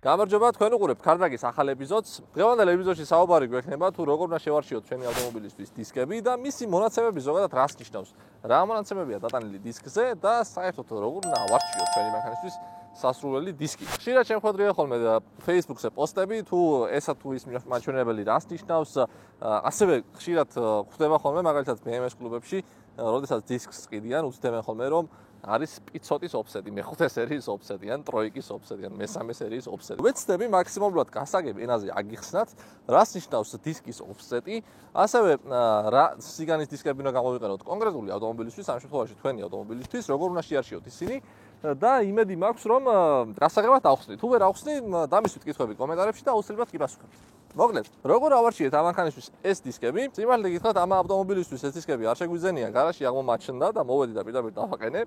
გამარჯობა, თქვენ უყურებთ ქარდაგის ახალ ეპიზოდს. დღევანდელ ეპიზოდში საუბარი გვექნება თუ როგორ უნდა შევარჩიოთ ჩვენი ავტომობილისთვის დისკები და მისი მონაცემები ზოგადად რას ნიშნავს. რა მონაცემებია დატანილი დისკზე და საერთოდ როგორ უნდა ავარჩიოთ ჩვენი მანქანისთვის სასურველი დისკი. ხშირად შემოხვედრია ხოლმე Facebook-ზე პოსტები თუ ესა თუ ის მაჩვენებელი რას ნიშნავს. ასევე ხშირად ხვდება ხოლმე მაგალითად BMW კლუბებში, როდესაც დისკს ყიდიან, უცდებენ ხოლმე რომ არის პიცოტის ოფსეტი, მეხუთე სერიის ოფსეტი, ან ტროიკის ოფსეტი, ან მესამე სერიის ოფსეტი. ვეცდები მაქსიმალურად გასაგებ ენაზე აგიხსნათ, რას ნიშნავს დისკის ოფსეტი, ასევე რა სიგანის დისკები უნდა გამოვიყენოთ კონკრეტული ავტომობილისთვის, ამ შემთხვევაში თქვენი ავტომობილისთვის, როგორ უნდა შეარჩიოთ ისინი და იმედი მაქვს, რომ გასაგებად ავხსნით. თუ ვერ ავხსნით, დამისვით კითხვები კომენტარებში და აუცილებლად გიპასუხებთ. მოკლედ, როგორ ავარჩიეთ ამ მანქანისთვის ეს დისკები? სიმართლე გითხრათ, ამ ავტომობილისთვის ეს დისკები არ შეგვიძენია, გარაჟში აღმოჩნდა და მოვედი და პირდაპირ დავაყენე,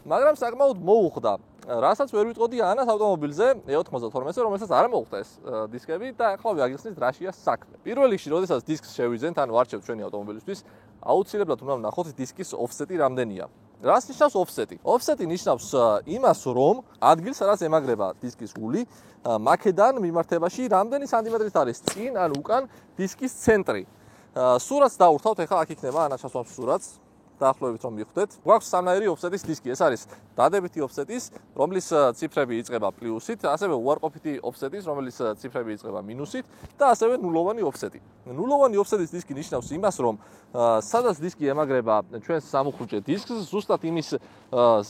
მაგრამ საკმაოდ მოუხდა. რასაც ვერ ვიტყოდი ანას ავტომობილზე E92-ზე, რომელსაც არ მოუხდა ეს დისკები და ახლა ვაგიხსნით რაშია საქმე. პირველ რიგში, როდესაც დისკს შევიძენთ, ან ვარჩევთ ჩვენი ავტომობილისთვის, აუცილებლად უნდა ვნახოთ დისკის ოფსეტი რამდენია. რას ნიშნავს ოფსეტი? ოფსეტი ნიშნავს იმას, რომ ადგილს, სადაც ემაგრება დისკის გული, მაქედან მიმართებაში რამდენი სანტიმეტრით არის წინ ან უკან დისკის ცენტრი. სურათს დავურთავთ, ეხლა აქ იქნება ანაჩასვამს სურათს. დაახლოებით რომ მიხვდეთ. გვაქვს სამნაირი ოფსეტის დისკი. ეს არის დადებითი ოფსეტის, რომლის ციფრები იწყება პლუსით, ასევე უარყოფითი ოფსეტის, რომლის ციფრები იწყება მინუსით და ასევე ნულოვანი ოფსეტი. ნულოვანი ოფსეტის დისკი ნიშნავს იმას, რომ სადაც დისკი ემაგრება ჩვენს სამუხრუჭე დისკს, ზუსტად იმის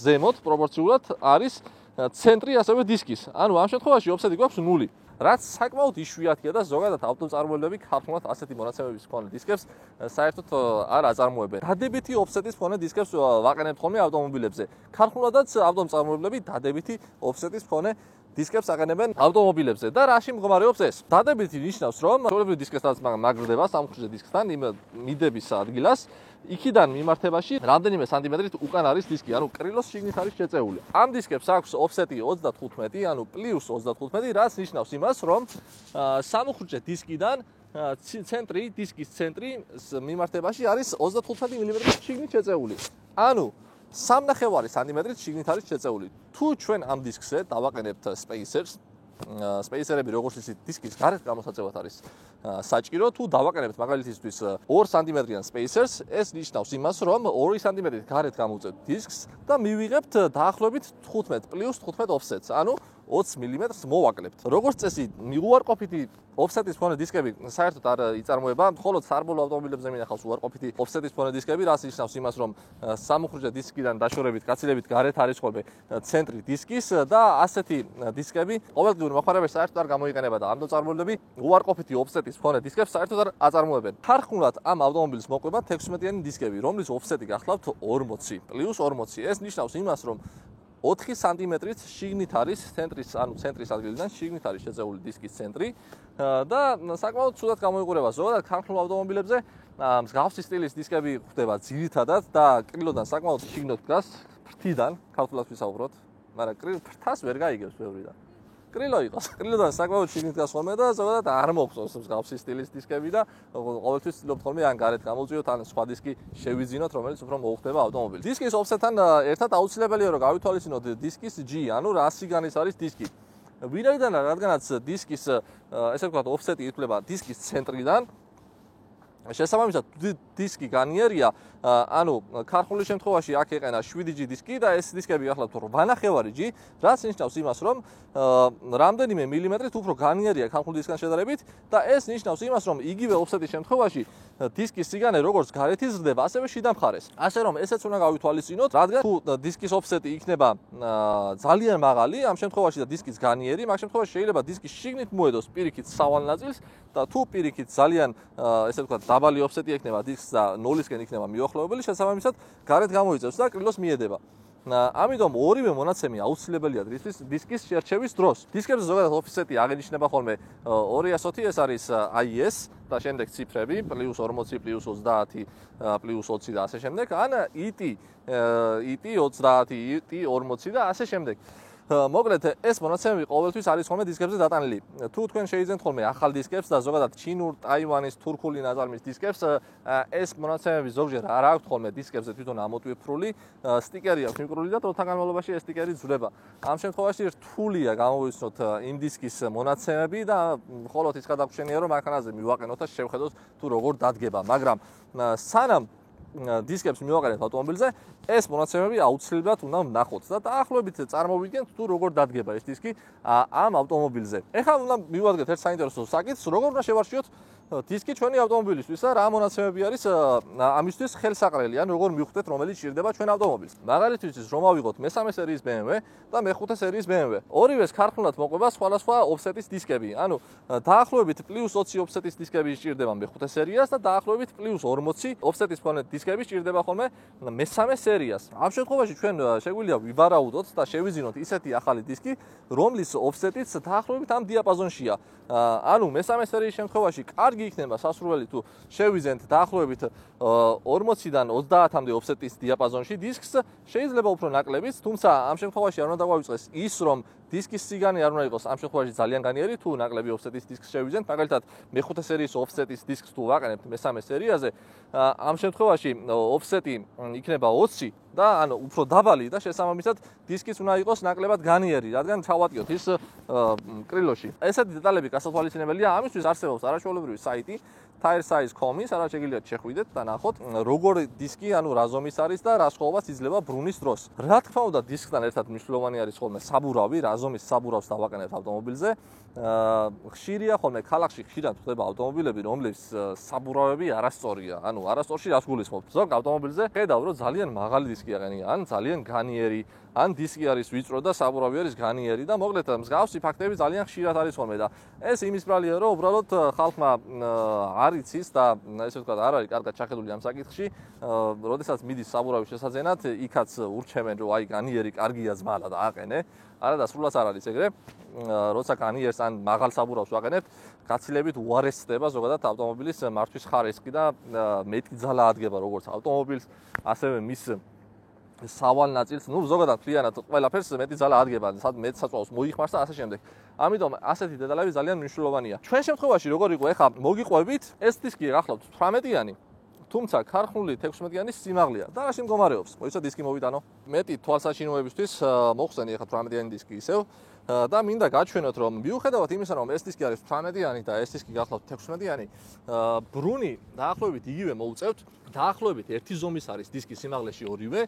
ზემოთ პროპორციულად არის ცენტრი ასევე დისკის. ანუ ამ შემთხვევაში ოფსეტი გვაქვს 0. რაც საკმაოდ იშვიათია და ზოგადად ავტომწარმოებლები ქართულად ასეთი მონაცემების მქონე დისკებს საერთოდ არ აწარმოებენ. დადებითი ოფსეტის მქონე დისკებს ვაყენებთ ხოლმე ავტომობილებზე. ქართულადაც ავტომწარმოებლები დადებითი ოფსეტის მქონე დისკებს აყენებენ ავტომობილებზე და რაში მდგომარეობს ეს? დადებითი ნიშნავს, რომ ჩვეულებრივ დისკებსაც მაგრდება სამუხრუჭე დისკთან მიდების ადგილას, იქიდან მიმართებაში რამდენიმე სანტიმეტრით უკან არის დისკი, ანუ კრილოს შიგნით არის შეწეული. ამ დისკებს აქვს ოფსეტი 35, ანუ პლუს 35, რაც ნიშნავს იმას, რომ სამუხრუჭე დისკიდან ცენტრი, დისკის ცენტრი მიმართებაში არის 35 მმ შიგნით შეწეული. ანუ 3.5 სანტიმეტრით შიგნით არის შეწეული. თუ ჩვენ ამ დისკზე დავაყენებთ სპეისერს, სპეისერები როგორც ისიც დისკის გარეთ გამოსაწევად არის საჭირო, თუ დავაყენებთ მაგალითისთვის 2 სანტიმეტრიან სპეისერს, ეს ნიშნავს იმას, რომ 2 სანტიმეტრით გარეთ გამოვწევთ დისკს და მივიღებთ დაახლოებით 15 პლუს 15 ოფსეტს, ანუ 20 მმ-ს მოვაკლებთ. როგორც წესი, უარყოფითი ოფსეტის მქონე დისკები საერთოდ არ იწარმოება, მხოლოდ სარბოლო ავტომობილებზე მინახავს უარყოფითი ოფსეტის მქონე დისკები, რაც ნიშნავს იმას, რომ სამუხრუჭე დისკიდან დაშორებით, გაცილებით გარეთ არის ხოლმე ცენტრი დისკის და ასეთი დისკები ყოველდღიურ მოხმარებაში საერთოდ არ გამოიყენება და ავტომწარმოებლები უარყოფითი ოფსეტის მქონე დისკებს საერთოდ არ აწარმოებენ. ქარხნულად ამ ავტომობილის მოყვება 16-იანი დისკები, რომლის ოფსეტი გახლავთ 40 პლუს 40. ეს ნიშნავს იმას, რომ 4 სანტიმეტრით შიგნით არის ცენტრის, ანუ ცენტრის ადგილიდან შიგნით არის შეწეული დისკის ცენტრი და საკმაოდ ცუდად გამოიყურება. ზოგადად ქარხნულ ავტომობილებზე მსგავსი სტილის დისკები გვხვდება ძირითადად და კრილოდან საკმაოდ შიგნით დგას, ფრთიდან, ქართულად ვისაუბროთ, მაგრამ ფრთას ვერ გაიგებს ბევრიდან. კრილო იყოს. კრილოდან საკმაოდ შიგნით დგას ხოლმე და ზოგადად არ მოგწონს მსგავსი სტილის დისკები და ყოველთვის ვცდილობთ ხოლმე ან გარეთ გამოვწიოთ, ან სხვა დისკი შევიძინოთ, რომელიც უფრო მოუხდება ავტომობილს. დისკის ოფსეტთან ერთად აუცილებელია რომ გავითვალისწინოთ დისკის G, ანუ რა სიგანის არის დისკი. ვინაიდან რადგანაც დისკის ესე ვთქვათ ოფსეტი ითვლება დისკის ცენტრიდან, შესაბამისად დისკი განიერია, ანუ ქარხნული შემთხვევაში აქ ეყენა 7G დისკი და ეს დისკები გახლავთ 8.5 G, რაც ნიშნავს იმას, რომ რამდენიმე მილიმეტრით უფრო განიერია ქარხნული დისკთან შედარებით და ეს ნიშნავს იმას, რომ იგივე ოფსეტის შემთხვევაში დისკის სიგანე როგორც გარეთ იზრდება, ასევე შიდა მხარეს. ასე რომ ესეც უნდა გავითვალისწინოთ, რადგან თუ დისკის ოფსეტი იქნება ძალიან მაღალი, ამ შემთხვევაში და დისკის განიერი, მაგ შემთხვევაში შეიძლება დისკი შიგნით მოედოს პირიქით სავალ ნაწილს და თუ პირიქით ძალიან ესე ვთქვათ დაბალი ოფსეტი ექნება დისკს და 0-ისკენ იქნება მიუახლოვებელი, შესაბამისად გარეთ გამოიწევს და კრილოს მიედება. ამიტომ ორივე მონაცემი აუცილებელია დისკის შერჩევის დროს. დისკებზე ზოგადად ოფსეტი აღინიშნება ხოლმე 220, ეს არის IS და შემდეგ ციფრები +40, +30, +20 და ასე შემდეგ, ან IT 30, IT 40 და ასე შემდეგ. მოკლედ ეს მონაცემები ყოველთვის არის ხოლმე დისკებზე დატანილი. თუ თქვენ შეიძენთ ხოლმე ახალ დისკებს და ზოგადად ჩინურ, ტაივანის, თურქული ნაწარმის დისკებს, ეს მონაცემები ზოგჯერ არ აქვთ ხოლმე დისკებზე თვითონ ამოტვიფრული, სტიკერი აქვს მიკრული და დროთა განმავლობაში ეს სტიკერი ძვლება. ამ შემთხვევაში რთულია გამოვიცნოთ იმ დისკის მონაცემები და მხოლოდ ის გადაგვშენია რომ მანქანაზე მივაყენოთ და შევხედოთ თუ როგორ დადგება, მაგრამ სანამ დისკებს მივაყენებთ ავტომობილზე, ეს მონაცემები აუცილებლად უნდა ვნახოთ და დაახლოებით წარმოვიდგენთ თუ როგორ დადგება ეს დისკი ამ ავტომობილზე. ეხლა უნდა მივადგეთ ერთ საინტერესო საკითხს, როგორ უნდა შევარჩიოთ დისკი ჩვენი ავტომობილისთვის და რა მონაცემები არის ამისთვის ხელსაყრელი, ან როგორ მივხვდეთ რომელიც ჭირდება ჩვენ ავტომობილს. მაგალითისთვის რომ ავიღოთ მე-3 სერიის BMW და მე-5 სერიის BMW. ორივეს ქარხნულად მოყვება სხვადასხვა ოფსეტის დისკები. ანუ დაახლოებით +20 ოფსეტის დისკები ჭირდება მე-5 სერიას და დაახლოებით +40 ოფსეტის მქონე დისკები ჭირდება ხოლმე მე-3 სერიას. ამ შემთხვევაში ჩვენ შეგვიძლია ვივარაუდოთ და შევიზინოთ ისეთი ახალი დისკი, რომლის ოფსეტიც დაახლოებით ამ დიაპაზონშია. ანუ მე-3 სერიის შემთხვევაში კარგი იქნება სასურველი თუ შევიზენთ დაახლოებით 40-დან 30-მდე ოფსეტის დიაპაზონში დისკს, შეიძლება უფრო ნაკლებიც, თუმცა ამ შემთხვევაში არ უნდა დაგვაიწყდეს ის, რომ დისკის სიგანი არ უნდა იყოს ამ შემთხვევაში ძალიან განიერი, თუ ნაკლები ოფსეტის დისკს შევიზენთ, მაგალითად მე-5 სერიის ოფსეტის დისკს თუ ვაყენებთ მე-3 სერიაზე, ამ შემთხვევაში ოფსეტი იქნება 20 და ანუ უფრო დაბალი და შესაბამისად დისკიც უნდა იყოს ნაკლებად განიერი, რადგან ჩავატიოთ ის კრილოში. ესეთი დეტალები გასათვალისწინებელია, ამისთვის არსებობს არაჩვეულებრივი საიტი tire-size.com, სადაც შეგიძლიათ შეხვიდეთ და ნახოთ როგორ დისკი, ანუ რა ზომის არის და რა სხვაობას იძლევა ბრუნის დროს. რა თქმა უნდა, დისკთან ერთად მნიშვნელოვანი არის ხოლმე საბურავი, რა ზომის საბურავს დავაყენებთ ავტომობილზე. ხშირია ხოლმე ქალაქში ხშირად ხდება ავტომობილები, რომლების საბურავები არასწორია. ანუ არასწორში რას გულისხმობთ? ზოგ ავტომობილზე ხედავ, რომ ძალიან მაღალი დისკი აყენია, ან ძალიან განიერი, ან დისკი არის ვიწრო და საბურავი არის განიერი და მოკლედ მსგავსი ფაქტები ძალიან ხშირად არის ხოლმე და ეს იმის ბრალია, რომ უბრალოდ ხალხმა არ იცის და ესე ვთქვათ, არ არის კარგად ჩახედული ამ საკითხში, როდესაც მიდის საბურავის შესაძენად, იქაც ურჩევენ, რომ აი განიერი კარგია ზმალა და აყენე. არა და სულაც არ არის ეგრე. როცა განიერს ან მაღალ საბურავს ვაყენებთ, გაცილებით უარესდება ზოგადად ავტომობილის მართვის ხარისხი და მეტი ძალა ადგება როგორც ავტომობილს, ასევე მის სავალ ნაწილს, ну ზოგადად მთლიანად ყველაფერს მეტი ძალა ადგება, მეტ საწვავს მოიხმარს და ასე შემდეგ. ამიტომ ასეთი დეტალები ძალიან მნიშვნელოვანია. ჩვენ შემთხვევაში როგორ იყო, ეხლა მოგიყვებით, ეს დისკი გახლავთ 18-იანი, თუმცა ქარხნული 16-яნის სიმაღლეა და რაში მდგომარეობს? მოიცა დისკი მოვიტანო. მეტი თვალსაჩინოებისთვის მოხსენი ეხლა 18-იანი დისკი ისევ და მინდა გაჩვენოთ, რომ მიუხედავად იმისა, რომ ეს დისკი არის 18-იანი და ეს დისკი გახლავთ 16-იანი, ბრუნი დაახლოებით იგივე მოუწევთ, დაახლოებით ერთი ზომის არის დისკის სიმაღლეში ორივე,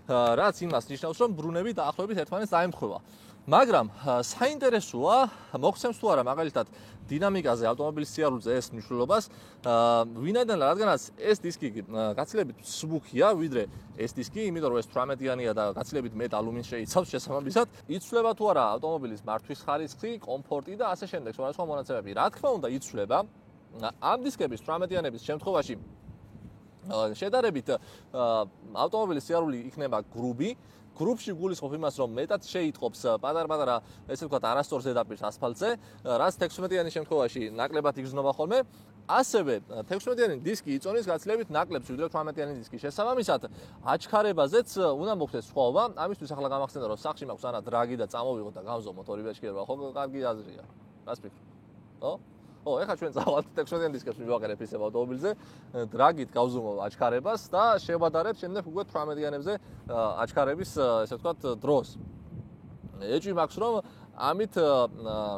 რაც იმას ნიშნავს, რომ ბრუნები დაახლოებით ერთმანეთს დაემთხვევა. მაგრამ საინტერესოა, მოხსენს თუ არა მაგალითად დინამიკაზე, ავტომობილის სიარულზე ეს მნიშვნელობას, ვინაიდან რადგანაც ეს დისკი გაცილებით მსუბუქია, ვიდრე ეს დისკი, იმიტომ რომ ეს 18-იანია და გაცილებით მეტ ალუმინს შეიცავს შესაბამისად, იცვლება თუ არა ავტომობილის მართვის ხარისხი, კომფორტი და ასე შემდეგ, სხვადასხვა მონაცემები. რა თქმა უნდა, იცვლება. ამ დისკების 18-იანების შემთხვევაში შედარებით ავტომობილის სიარული იქნება გრუბი. გრუბში გულისხმობ იმას, რომ მეტად შეიტყობს პატარ-პატარა, ესე ვთქვათ, არასწორ ზედაპირს ასფალტზე, რაც 16-იანის შემთხვევაში ნაკლებად იგრძნობა ხოლმე. ასევე 16-იანი დისკი იწონის გაცილებით ნაკლებს ვიდრე 18-იანი დისკი. შესაბამისად, აჩქარებაზეც უნდა მოხდეს სხვაობა. ამისთვის ახლა გამახსენდა, რომ სახში მაქვს ანა დრაგი და წამოვიღოთ და გავზომოთ ორივე ჩქერვა, ხო, კარგი აზრია. რას ფიქრობ? ხო? ეხლა ჩვენ წავალთ 16-იან დისკებს მივაყენებ ისევ ავტომობილზე, დრაგით გავზუმო აჩქარებას და შევადარებ შემდეგ უკვე 18-იანებზე აჩქარების, ესე ვთქვათ, დროს. ეჭვი მაქვს, რომ ამით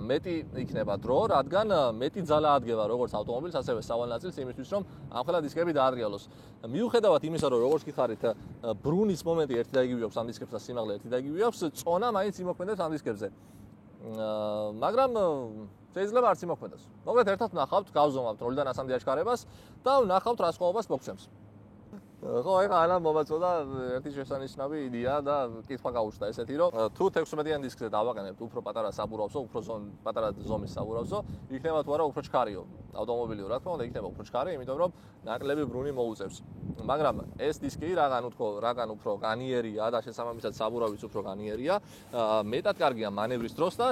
მეტი იქნება დრო, რადგან მეტი ძალა ადგება როგორც ავტომობილს, ასევე სავალ ნაწილს იმისთვის, რომ ამხელა დისკები დაადრიალოს. მიუხედავად იმისა, რომ როგორც გითხარით, ბრუნის მომენტი ერთი და იგივე აქვს ამ დისკებს და სიმაღლე ერთი და იგივე აქვს, წონა მაინც იმოქმედებს ამ დისკებზე. მაგრამ შეიძლება არც იმოქმედოს. მოკლედ ერთად ვნახავთ, გავზომავთ 0-დან 100-მდე აჩქარებას და ვნახავთ რა სხვაობას მოგცემს. ხო, ეხლა ანა მომაწოდა ერთი შესანიშნავი იდეა და კითხვა გაუჩნდა ესეთი, რომ თუ 16-იან დისკზე დავაყენებთ უფრო პატარა საბურავსო, უფრო პატარა ზომის საბურავსო, იქნება თუ არა უფრო ჩქარიო ავტომობილიო, რა თქმა უნდა, იქნება უფრო ჩქარი, იმიტომ რომ ნაკლები ბრუნი მოუწევს. მაგრამ ეს დისკი რაგან უფრო განიერია და შესაბამისად საბურავიც უფრო განიერია, მეტად კარგია მანევრის დროს და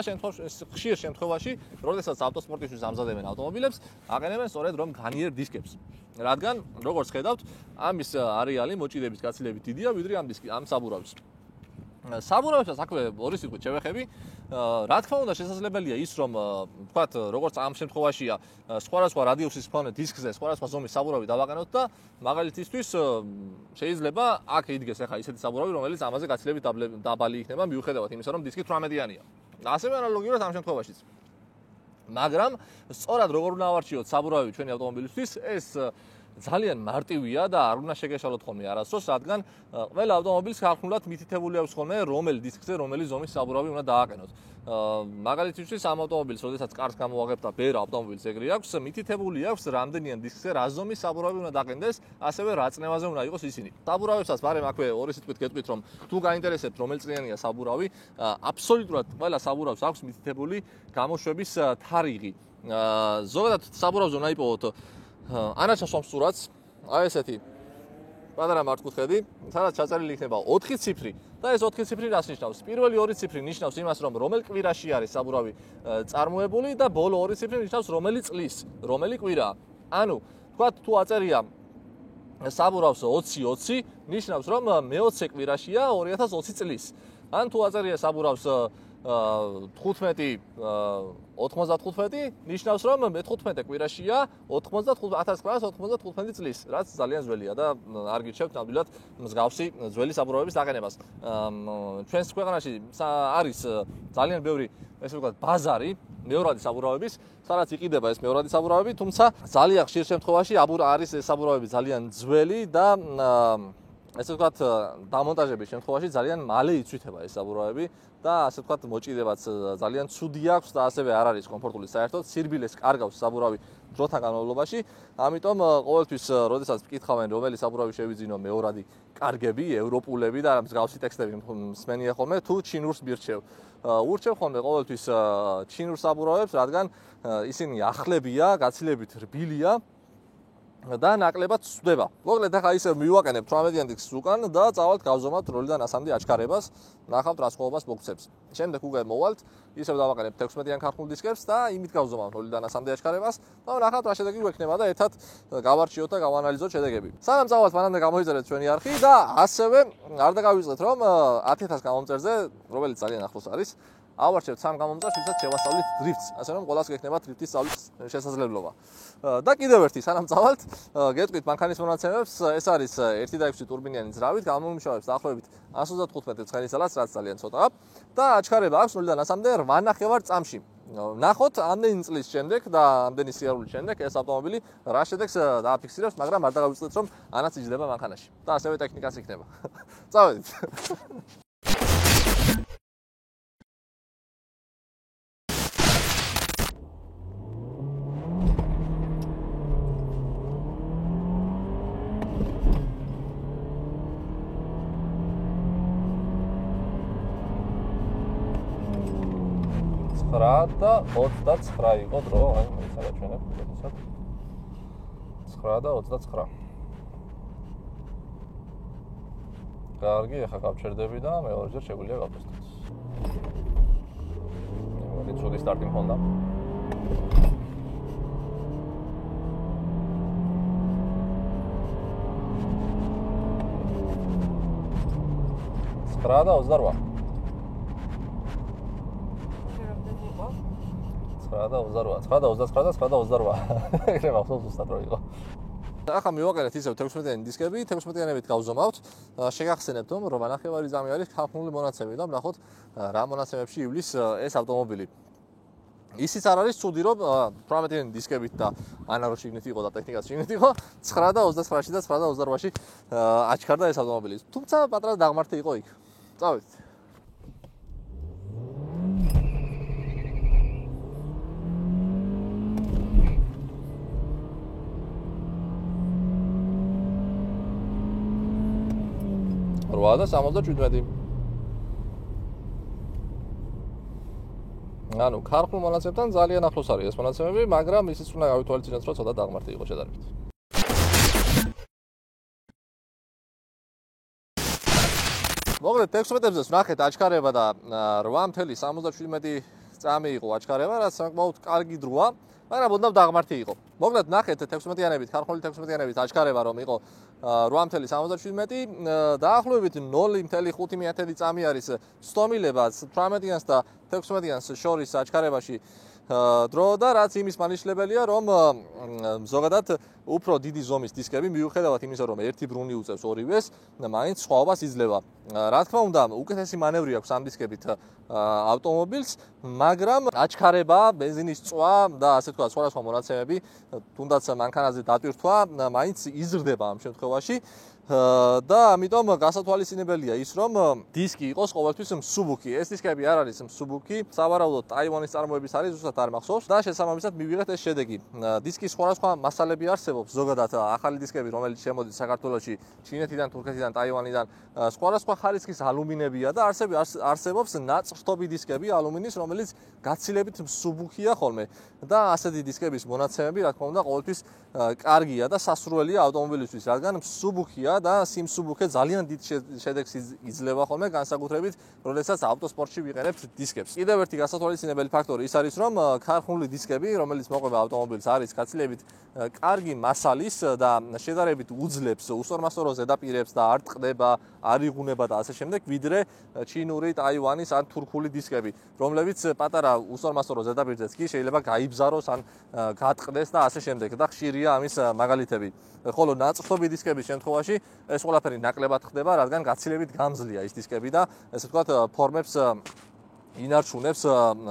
ხშირ შემთხვევაში, როდესაც ავტოსპორტისთვის ამზადებენ ავტომობილებს, აყენებენ სწორედ რომ განიერ დისკებს. რადგან, როგორც ხედავთ, ამის არეალი მოჭიდების გაცილებით დიდია, ვიდრე ამ საბურავის. საბურავებსაც აქვე ორი სიტყვით შევეხები. Რა თქმა უნდა, შესაძლებელია ის, რომ ვთქვათ, როგორც ამ შემთხვევაშია, სხვადასხვა რადიუსის მქონე დისკზე სხვადასხვა ზომის საბურავი დავაყენოთ და მაგალითისთვის შეიძლება აქ იდგეს ახლა ისეთი საბურავი, რომელიც ამაზე გაცილებით დაბალი იქნება მიუხედავად იმისა, რომ დისკი 18-იანია. ასევე ანალოგიურად ამ შემთხვევაშიც. მაგრამ სწორად როგორ უნდა ავარჩიოთ საბურავი ჩვენი ავტომობილისთვის, ეს ძალიან მარტივია და არ უნდა შეგეშალოთ ხოლმე არასდროს, რადგან ყველა ავტომობილს ხალხურად მითითებული აქვს ხოლმე რომელი დისკზე რომელი ზომის საბურავი უნდა დააყენოთ. მაგალითისთვის ამ ავტომობილს, როდესაც კარს გამოვაღებთ და ბერ ავტომობილს ეგრე აქვს, მითითებული აქვს რამდენიან დისკზე რა ზომის საბურავი უნდა დაყენდეს, ასევე რა წნევაზე უნდა იყოს ისინი. საბურავებსაც ბარემ აქვე ორი სიტყვით გეტყვით, რომ თუ გაინტერესებთ რომელ წნიანია საბურავი, აბსოლუტურად ყველა საბურავს აქვს მითითებული გამოშვების თარიღი. ზოგადად საბურავზე უნდა იპოვოთ ანაჩასვამ სურათს, აი ესეთი პატარა მართკუთხედი, სადაც ჩაწერილი იქნება 4 ციფრი და ეს 4 ციფრი რას ნიშნავს? პირველი 2 ციფრი ნიშნავს იმას, რომ რომელ კვირაში არის საბურავი წარმოებული და ბოლო 2 ციფრი ნიშნავს რომელი წლის, რომელი კვირაა. ანუ, თქვათ, თუ აწერია საბურავს 20-20, ნიშნავს, რომ მე-20 კვირაშია 2020 წლის. ან თუ აწერია საბურავს 15-95 ნიშნავს, რომ მე-15 კვირაშია 1995 წლის, რაც ძალიან ძველია და არ გირჩევთ ნამდვილად მსგავსი ძველი საბურავების დაყენებას. ჩვენს ქვეყანაში არის ძალიან ბევრი, ესე ვთქვათ, ბაზარი მეორადი საბურავების, სადაც იყიდება ეს მეორადი საბურავები, თუმცა ძალიან ხშირ შემთხვევაში არის ეს საბურავები ძალიან ძველი და ესე ვთქვათ, დამონტაჟების შემთხვევაში ძალიან მალე იცვითება ეს საბურავები და ასე ვთქვათ, მოჭიდებაც ძალიან ცუდი აქვს და ასევე არ არის კომფორტული საერთოდ. სირბილეს კარგავს საბურავი დროთა განმავლობაში. ამიტომ ყოველთვის, როდესაც ვკითხავენ, რომელი საბურავი შევიძინო მეორადი კარგები, ევროპულები და მსგავსი ტექსტები მსმენია ხოლმე, თუ ჩინურს მირჩევ. ურჩევ ხოლმე ყოველთვის ჩინურ საბურავებს, რადგან ისინი ახლებია, გაცილებით რბილია და ნაკლებად სვდება. მოკლედ ახლა ისე მივაყენებ 18-იან დისკს უკან და წავალთ გავზომავთ 0-დან 100-მდე აჩქარებას, ნახავთ რა სხვაობას მოგცემს. შემდეგ უკვე მოვალთ, ისევ დავაყენებ 16-იან ქართულ დისკებს და იმით გავზომავთ 0-დან 100-მდე აჩქარებას და ნახავთ რა შედეგი გვექნება და ერთად გავარჩიოთ და გავანალიზოთ შედეგები. სანამ წავალთ, მანამდე გამოიწერეთ ჩვენი არხი და ასევე არ დაგავიწყეთ, რომ 10.000 გამომწერზე, რომელიც ძალიან ახლოს არის, ავარჩევთ სამ გამომწერს, ვისაც შევასწავლით დრიფტს, ასე რომ ყველას გექნება დრიფტის სწავლის შესაძლებლობა. და კიდევ ერთი, სანამ წავალთ, გეტყვით მანქანის მონაცემებს, ეს არის 1.6 ტურბინიანი ძრავით, გამომუშავებს დაახლოებით 135 ცხენისძალას, რაც ძალიან ცოტაა და აჩქარება აქვს 0-დან 100-მდე 8.5 წამში. ნახოთ, ამდენი წლის შემდეგ და ამდენი სიარულის შემდეგ ეს ავტომობილი რა შედეგს დააფიქსირებს, მაგრამ არ დაგავიწყდეთ, რომ ანაც იჯდება მანქანაში და ასევე ტექნიკაც იქნება. წავედით. და 29 იყო დრო, აი საგაჩვენებ, შესაძლოა. 9 და 29. კარგი, ახლა გავჩერდები და მეორეჯერ შეგვიძლია გავტესტოთ. მოდი ცუდი სტარტი მქონდა. და 28. 9.28. ეგრე მახსოვს ზუსტად რო იყო. ახლა მივაყენეთ ისევ 16-იანი დისკები, 16-იანებით გავზომავთ. შეგახსენებთ, რომ 8.5 წამი არის ხალხური მონაცემები და ნახოთ რა მონაცემებში ივლის ეს ავტომობილი. ისიც არ არის ცუდი, რომ 18-იანი დისკებით და ანარო შიგნით იყო და ტექნიკაც შიგნით იყო, 9 და 29-ში და 9 და 28-ში აჩქარდა ეს ავტომობილი. თუმცა პატრა დაღმართი იყო იქ. წავედით. და 77. ანუ ქართულ მონაცემთან ძალიან ახლოს არის ეს მონაცემები, მაგრამ ისიც უნდა გავითვალისწინოთ, რომ ცოტა დაღმართი იყო შედარებით. მოკლედ 16-ებზე ვნახეთ აჩქარება და 8.77 წამი იყო აჩქარება, რაც საკმაოდ კარგი დროა. მაგრამ ოდნავ დაღმართი იყო. მოკლედ ნახეთ 16-იანებით, ქარხული 16-იანებით აჩქარება რომ იყო 8.77, დაახლოებით 0.5 წამი არის სტომილება 18-იანს და 16-იანს შორის აჩქარებაში დრო და რაც იმის მანიშნებელია რომ ზოგადად უფრო დიდი ზომის დისკები მიუხედავად იმისა რომ ერთი ბრუნი უწევს ორივეს მაინც სხვაობას იძლევა. Რა თქმა უნდა უკეთესი მანევრი აქვს ამ დისკებით ავტომობილს, მაგრამ აჩქარება, ბენზინის წვა და ასე თქვა სხვადასხვა მონაცემები, თუნდაც მანქანაზე დატვირთვა მაინც იზრდება ამ შემთხვევაში. და ამიტომ გასათვალისწინებელია ის რომ დისკი იყოს ყოველთვის მსუბუქი. ეს დისკები არ არის მსუბუქი, სავარაუდოდ ტაივანის წარმოების არის, ზუსტად არ მახსოვს და შესაბამისად მივიღეთ ეს შედეგი. დისკის სხვადასხვა მასალები არსებობს, ზოგადად ახალი დისკები, რომელიც შემოდის საქართველოში, ჩინეთიდან, თურქეთიდან, ტაივანიდან, სხვადასხვა ხარისხის ალუმინებია და არსებობს ნაწყრთობი დისკები ალუმინის, რომელიც გაცილებით მსუბუქია ხოლმე. და ასეთი დისკების მონაცემები, რა თქმა უნდა, ყოველთვის კარგია და სასურველია ავტომობილისთვის, რადგან მსუბუქია და სიმსუბუქე ძალიან დიდ შედეგს იძლევა ხოლმე განსაკუთრებით, როდესაც ავტოსპორტში ვიყენებთ დისკებს. კიდევ ერთი გასათვალისწინებელი ფაქტორი ის არის, რომ ქარხნული დისკები, რომელიც მოყვება ავტომობილს, არის გაცილებით კარგი მასალის და შედარებით უძლებს უსორმასორო ზედაპირებს და არ ტყდება, არ იღუნება და ასე შემდეგ, ვიდრე ჩინური, ტაივანის ან თურქული დისკები, რომლებიც პატარა უსორმასორო ზედაპირზეც კი შეიძლება გაიბზაროს ან გატყდეს და ასე შემდეგ და ხშირია ამის მაგალითები. ხოლო ნაწყრთობი დისკების შემთხვევაში ეს ყველაფერი ნაკლებად ხდება, რადგან გაცილებით გამძლეა ის დისკები და ესე ვთქვათ ფორმებს ინარჩუნებს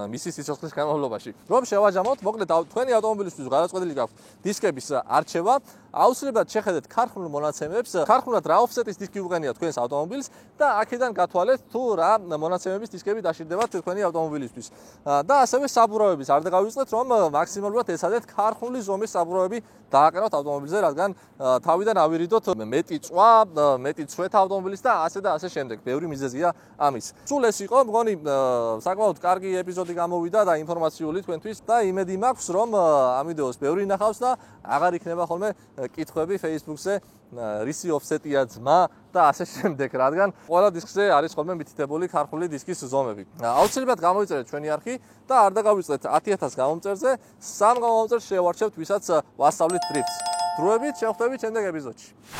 მისი სიცოცხლის განმავლობაში. რომ შევაჯამოთ, მოკლედ თქვენი ავტომობილისთვის გადაწყვეტილი გაქვთ დისკების არჩევა, აუცილებლად შეხედეთ ქარხნულ მონაცემებს, ქარხნულად რა ოფსეტის დისკი უყენია თქვენს ავტომობილს და აქედან გათვალეთ თუ რა მონაცემების დისკები დაშირდებათ თქვენი ავტომობილისთვის. და ასევე საბურავების არ დაგავიწყდეთ, რომ მაქსიმალურად ეცადეთ ქარხნული ზომის საბურავები დააყენოთ ავტომობილზე, რადგან თავიდან ავირიდოთ მეტი წვა, მეტი ცვეთა ავტომობილის და ასე შემდეგ. ბევრი მიზეზია ამის. სულ ეს იყო, მგონი საკმაოდ კარგი ეპიზოდი გამოვიდა და ინფორმაციული თქვენთვის და იმედი მაქვს რომ ამ ვიდეოს ბევრი ნახავს და აღარ იქნება ხოლმე კითხვები Facebook-ზე რისი ოფსეტია ძმა და ასე შემდეგ, რადგან ყველა დისკზე არის ხოლმე მითითებული ქარხნული დისკის ზომები. აუცილებლად გამოვიწერეთ ჩვენი არხი და არ დაგავიწყდეთ 10,000 გამომწერზე, 3 გამომწერს შევარჩევთ, ვისაც ვასწავლით დრიფტს. დროებით შევხვდებით შემდეგ ეპიზოდში.